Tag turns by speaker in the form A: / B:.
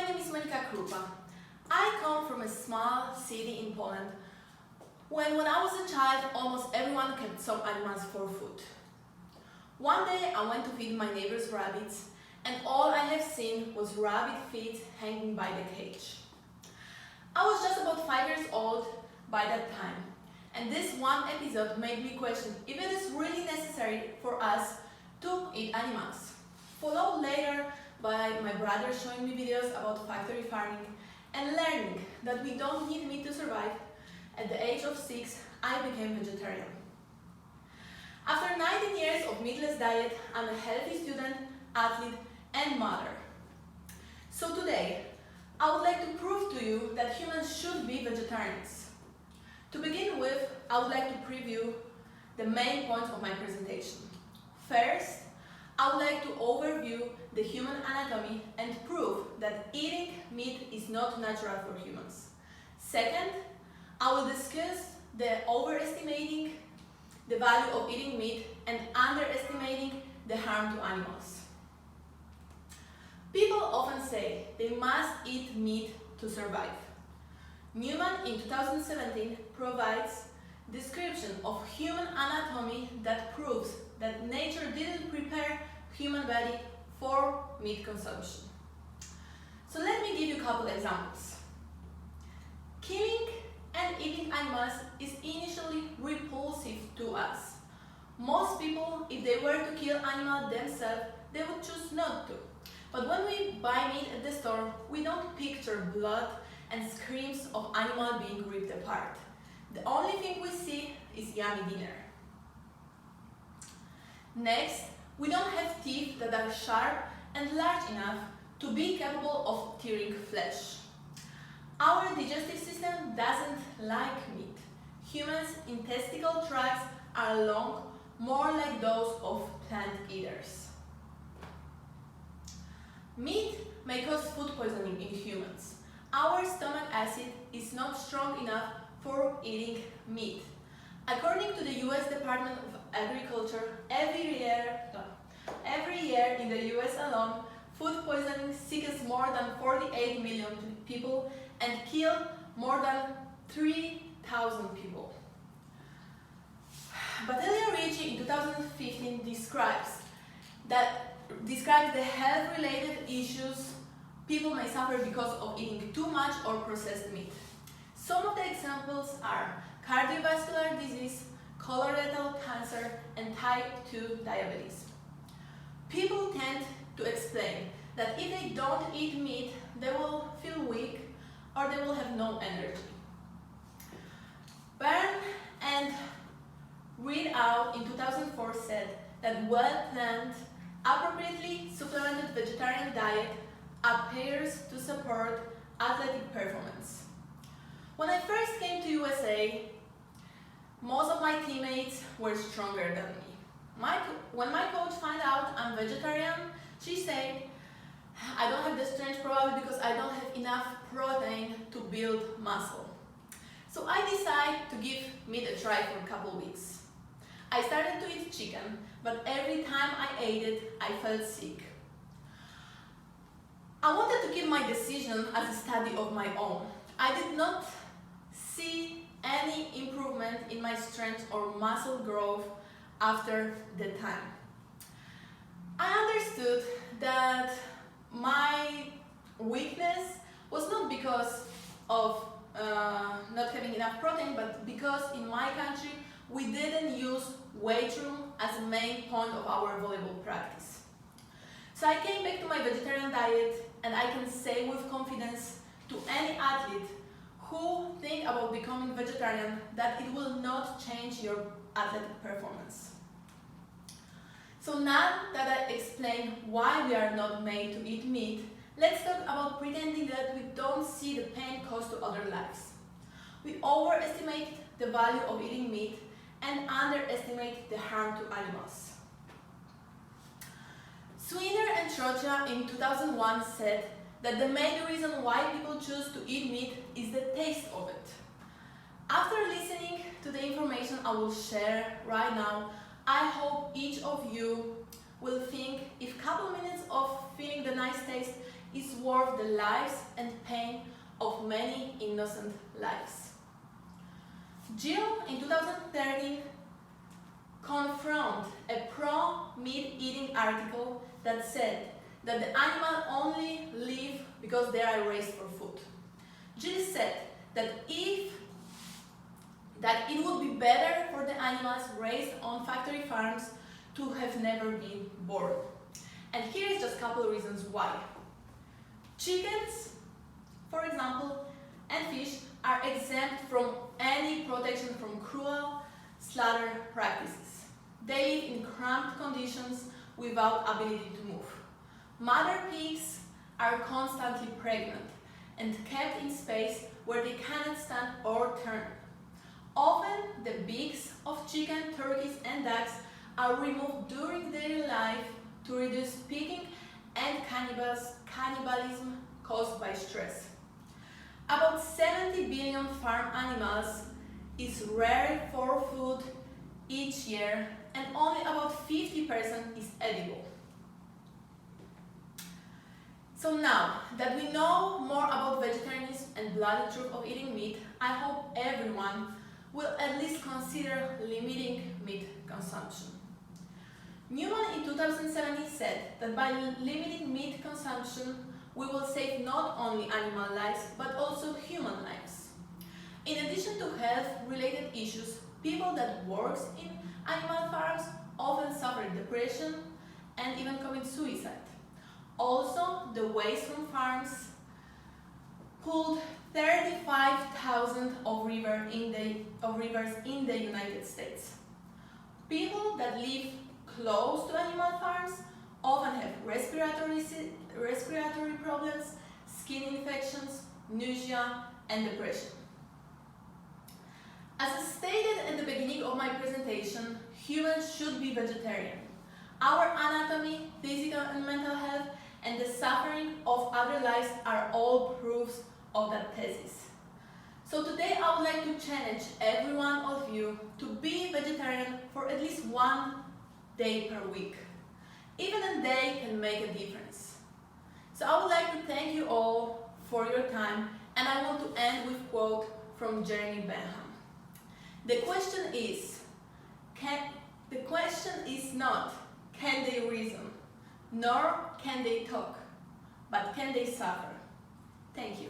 A: my name is Monika Krupa. I come from a small city in Poland. When I was a child, almost everyone kept some animals for food. One day I went to feed my neighbor's rabbits, and all I have seen was rabbit feet hanging by the cage. I was just about 5 years old by that time, and this one episode made me question if it is really necessary for us to eat animals. Followed later by my brother showing me videos about factory farming and learning that we don't need meat to survive. At the age of 6, I became vegetarian. After 19 years of meatless diet, I'm a healthy student, athlete, and mother. So today, I would like to prove to you that humans should be vegetarians. To begin with, I would like to preview the main points of my presentation. First, I would like to overview the human anatomy and prove that eating meat is not natural for humans. Second, I will discuss the overestimating the value of eating meat and underestimating the harm to animals. People often say they must eat meat to survive. Newman in 2017 provides description of human anatomy that proves that nature didn't prepare human body for meat consumption. So let me give you a couple examples. Killing and eating animals is initially repulsive to us. Most people, if they were to kill animals themselves, they would choose not to. But when we buy meat at the store, we don't picture blood and screams of animal being ripped apart. The only thing we see is yummy dinner. Next, we don't have teeth that are sharp and large enough to be capable of tearing flesh. Our digestive system doesn't like meat. Humans' intestinal tracts are long, more like those of plant eaters. Meat may cause food poisoning in humans. Our stomach acid is not strong enough for eating meat. According to the US Department of Agriculture, every year in the US alone, food poisoning sickens more than 48 million people and kill more than 3,000 people. Battaglia Ricci in 2015 describes the health-related issues people may suffer because of eating too much or processed meat. Some of the examples are cardiovascular disease, colorectal cancer, and type 2 diabetes. People tend to explain that if they don't eat meat, they will feel weak or they will have no energy. Byrne and Reed out in 2004 said that well-planned, appropriately supplemented vegetarian diet appears to support athletic performance. When I first came to USA, most of my teammates were stronger than me. When my coach found out I'm vegetarian, she said, I don't have the strength probably because I don't have enough protein to build muscle. So I decided to give meat a try for a couple weeks. I started to eat chicken, but every time I ate it, I felt sick. I wanted to keep my decision as a study of my own. I did not see any improvement in my strength or muscle growth after the time. I understood that my weakness was not because of not having enough protein, but because in my country we didn't use weight room as a main point of our volleyball practice. So I came back to my vegetarian diet, and I can say with confidence to any athlete who think about becoming vegetarian that it will not change your athletic performance. So now that I explained why we are not made to eat meat, let's talk about pretending that we don't see the pain caused to other lives. We overestimate the value of eating meat and underestimate the harm to animals. Swiner and Trocha in 2001 said that the main reason why people choose to eat meat is the taste of it. After listening to the information I will share right now, I hope each of you will think if a couple minutes of feeling the nice taste is worth the lives and pain of many innocent lives. Jill, in 2013, confronted a pro-meat eating article that said that the animals only live because they are raised for food. Jill said that it would be better for the animals raised on factory farms to have never been born. And here is just a couple of reasons why. Chickens, for example, and fish are exempt from any protection from cruel slaughter practices. They live in cramped conditions without ability to move. Mother pigs are constantly pregnant and kept in space where they cannot stand or turn. Often, the beaks of chicken, turkeys, and ducks are removed during their life to reduce picking and cannibalism caused by stress. About 70 billion farm animals is reared for food each year, and only about 50% is edible. So now that we know more about vegetarianism and bloody truth of eating meat, I hope everyone will at least consider limiting meat consumption. Newman in 2017 said that by limiting meat consumption, we will save not only animal lives but also human lives. In addition to health-related issues, people that work in animal farms often suffer depression and even commit suicide. Also, the waste from farms pollute 35,000 of rivers in the United States. People that live close to animal farms often have respiratory problems, skin infections, nausea, and depression. As stated at the beginning of my presentation, humans should be vegetarian. Our anatomy, physical and mental health, and the suffering of other lives are all proofs of that thesis. So today I would like to challenge every one of you to be vegetarian for at least one day per week. Even a day can make a difference. So I would like to thank you all for your time, and I want to end with a quote from Jeremy Bentham. The question is not can they reason, nor can they talk, but can they suffer? Thank you.